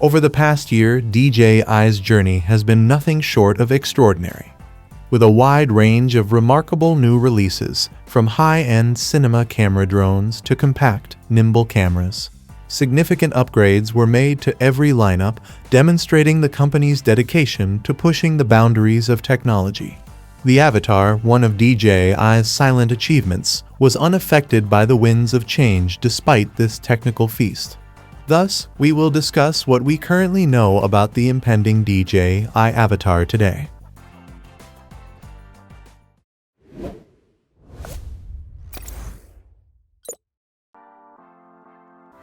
Over the past year, DJI's journey has been nothing short of extraordinary. With a wide range of remarkable new releases, from high-end cinema camera drones to compact, nimble cameras, significant upgrades were made to every lineup, demonstrating the company's dedication to pushing the boundaries of technology. The Avatar, one of DJI's silent achievements, was unaffected by the winds of change despite this technical feast. Thus, we will discuss what we currently know about the impending DJI Avatar today.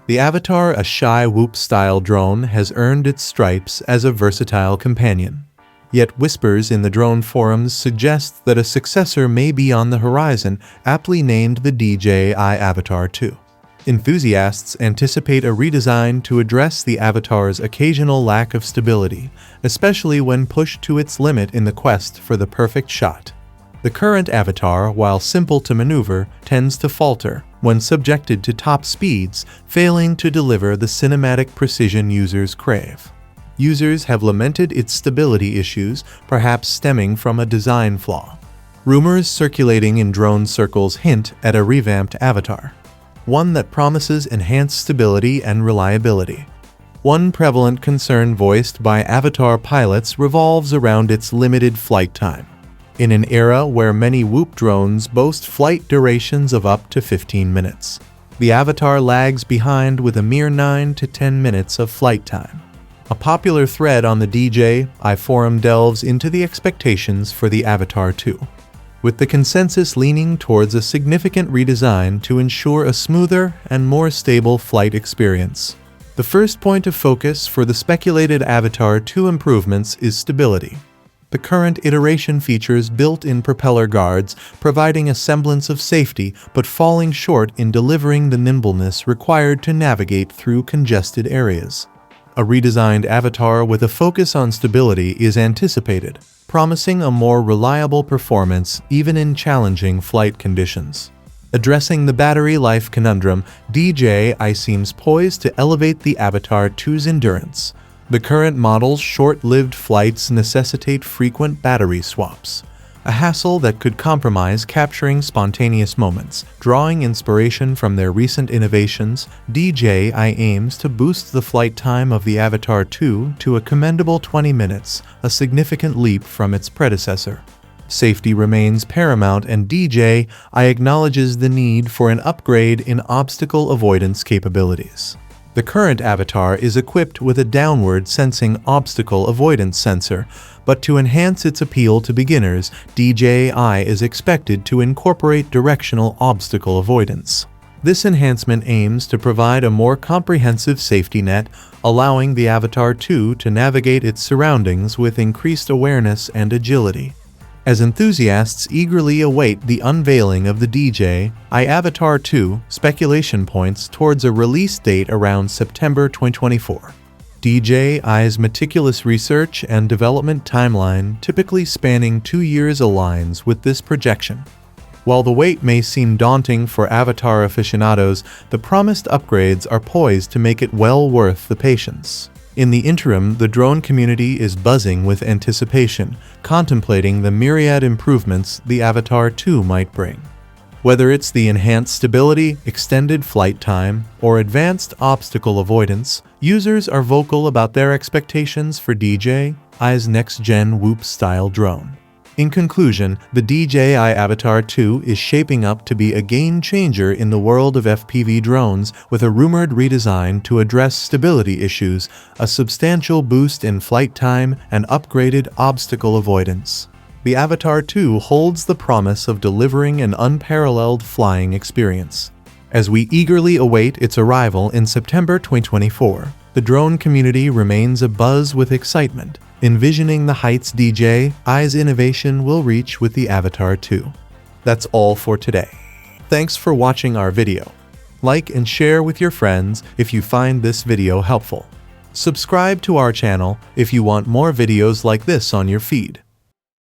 The Avatar, a shy whoop-style drone, has earned its stripes as a versatile companion. Yet whispers in the drone forums suggest that a successor may be on the horizon, aptly named the DJI Avatar 2. Enthusiasts anticipate a redesign to address the Avatar's occasional lack of stability, especially when pushed to its limit in the quest for the perfect shot. The current Avatar, while simple to maneuver, tends to falter when subjected to top speeds, failing to deliver the cinematic precision users crave. Users have lamented its stability issues, perhaps stemming from a design flaw. Rumors circulating in drone circles hint at a revamped Avatar, one that promises enhanced stability and reliability. One prevalent concern voiced by Avatar pilots revolves around its limited flight time. In an era where many Whoop drones boast flight durations of up to 15 minutes, the Avatar lags behind with a mere 9 to 10 minutes of flight time. A popular thread on the DJI forum delves into the expectations for the Avatar 2, with the consensus leaning towards a significant redesign to ensure a smoother and more stable flight experience. The first point of focus for the speculated Avatar 2 improvements is stability. The current iteration features built-in propeller guards, providing a semblance of safety but falling short in delivering the nimbleness required to navigate through congested areas. A redesigned Avatar with a focus on stability is anticipated, promising a more reliable performance even in challenging flight conditions. Addressing the battery life conundrum, DJI seems poised to elevate the Avatar 2's endurance. The current model's short-lived flights necessitate frequent battery swaps, a hassle that could compromise capturing spontaneous moments. Drawing inspiration from their recent innovations, DJI aims to boost the flight time of the Avatar 2 to a commendable 20 minutes, a significant leap from its predecessor. Safety remains paramount, and DJI acknowledges the need for an upgrade in obstacle avoidance capabilities. The current Avatar is equipped with a downward-sensing obstacle avoidance sensor, but to enhance its appeal to beginners, DJI is expected to incorporate directional obstacle avoidance. This enhancement aims to provide a more comprehensive safety net, allowing the Avatar 2 to navigate its surroundings with increased awareness and agility. As enthusiasts eagerly await the unveiling of the DJI Avatar 2, speculation points towards a release date around September 2024. DJI's meticulous research and development timeline, typically spanning 2 years, aligns with this projection. While the wait may seem daunting for Avatar aficionados, the promised upgrades are poised to make it well worth the patience. In the interim, the drone community is buzzing with anticipation, contemplating the myriad improvements the Avatar 2 might bring. Whether it's the enhanced stability, extended flight time, or advanced obstacle avoidance, users are vocal about their expectations for DJI's next-gen Whoop-style drone. In conclusion, the DJI Avatar 2 is shaping up to be a game-changer in the world of FPV drones, with a rumored redesign to address stability issues, a substantial boost in flight time, and upgraded obstacle avoidance. The Avatar 2 holds the promise of delivering an unparalleled flying experience. As we eagerly await its arrival in September 2024, the drone community remains abuzz with excitement, envisioning the heights DJI's innovation will reach with the Avatar 2. That's all for today. Thanks for watching our video. Like and share with your friends if you find this video helpful. Subscribe to our channel if you want more videos like this on your feed.